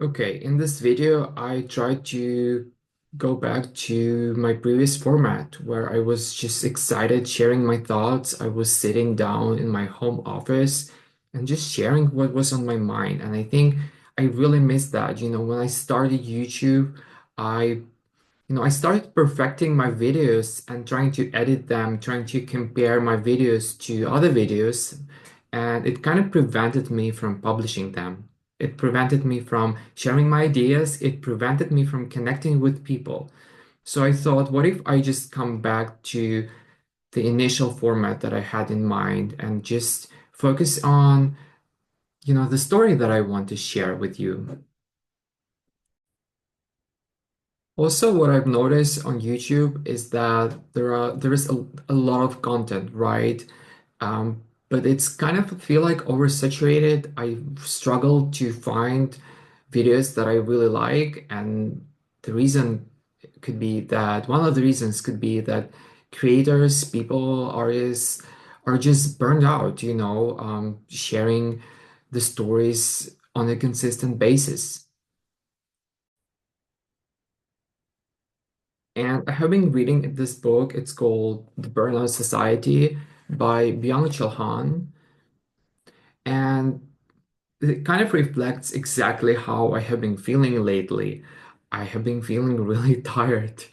Okay, in this video, I tried to go back to my previous format where I was just excited sharing my thoughts. I was sitting down in my home office and just sharing what was on my mind. And I think I really missed that. When I started YouTube, I I started perfecting my videos and trying to edit them, trying to compare my videos to other videos, and it kind of prevented me from publishing them. It prevented me from sharing my ideas. It prevented me from connecting with people. So I thought, what if I just come back to the initial format that I had in mind and just focus on, the story that I want to share with you. Also, what I've noticed on YouTube is that there is a lot of content, right? But it's kind of feel like oversaturated. I struggle to find videos that I really like, and the reason could be that one of the reasons could be that creators, people, artists are just burned out, sharing the stories on a consistent basis. And I have been reading this book. It's called The Burnout Society by Byung-Chul Han. And it kind of reflects exactly how I have been feeling lately. I have been feeling really tired.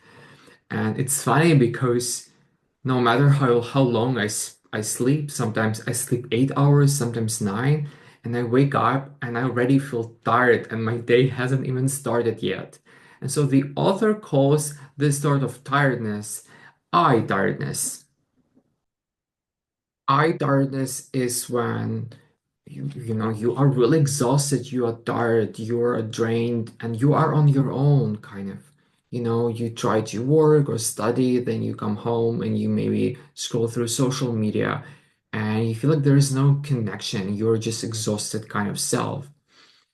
And it's funny because no matter how long I sleep, sometimes I sleep 8 hours, sometimes nine, and I wake up and I already feel tired and my day hasn't even started yet. And so the author calls this sort of tiredness I-tiredness. I-tiredness is when you are really exhausted, you are tired, you are drained, and you are on your own, kind of. You try to work or study, then you come home and you maybe scroll through social media and you feel like there is no connection. You're just exhausted kind of self.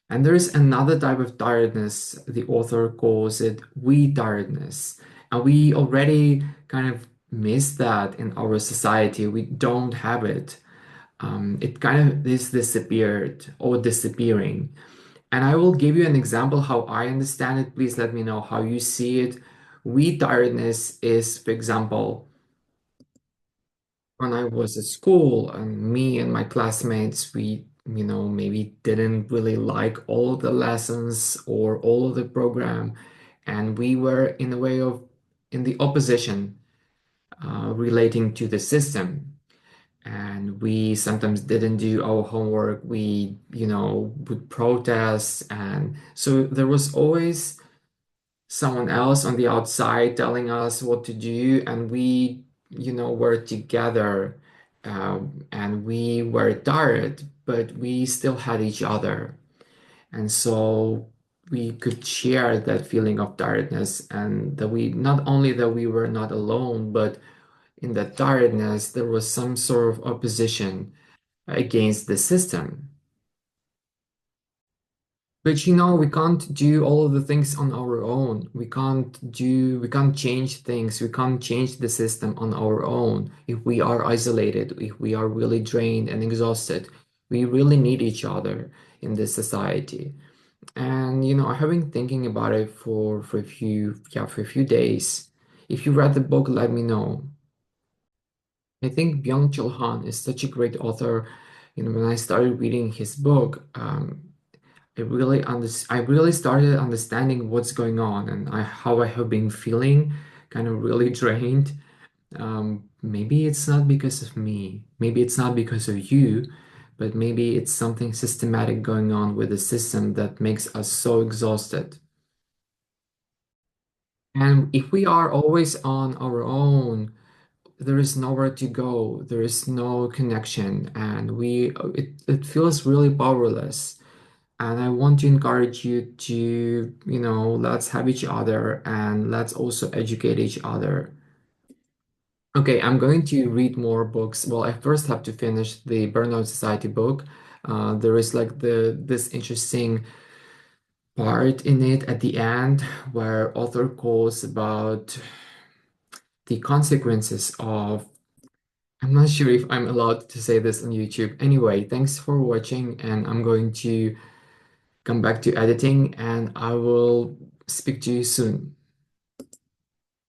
And there's another type of tiredness, the author calls it we-tiredness. And we already kind of miss that in our society. We don't have it. It kind of is disappeared or disappearing. And I will give you an example how I understand it. Please let me know how you see it. We-tiredness is, for example, when I was at school and me and my classmates, we, maybe didn't really like all of the lessons or all of the program. And we were in a way of in the opposition relating to the system. And we sometimes didn't do our homework. We, would protest. And so there was always someone else on the outside telling us what to do, and we, were together, and we were tired, but we still had each other, and so we could share that feeling of tiredness, and that we not only that we were not alone, but in that tiredness there was some sort of opposition against the system. But we can't do all of the things on our own. We can't change things. We can't change the system on our own if we are isolated, if we are really drained and exhausted. We really need each other in this society. And I have been thinking about it for a few days. If you read the book, let me know. I think Byung-Chul Han is such a great author. When I started reading his book, I really started understanding what's going on and how I have been feeling kind of really drained. Maybe it's not because of me, maybe it's not because of you, but maybe it's something systematic going on with the system that makes us so exhausted. And if we are always on our own, there is nowhere to go, there is no connection, and it feels really powerless. And I want to encourage you to, let's have each other and let's also educate each other. Okay, I'm going to read more books. Well, I first have to finish the Burnout Society book. There is like this interesting part in it at the end where author calls about the consequences of, I'm not sure if I'm allowed to say this on YouTube. Anyway, thanks for watching, and I'm going to come back to editing, and I will speak to you soon.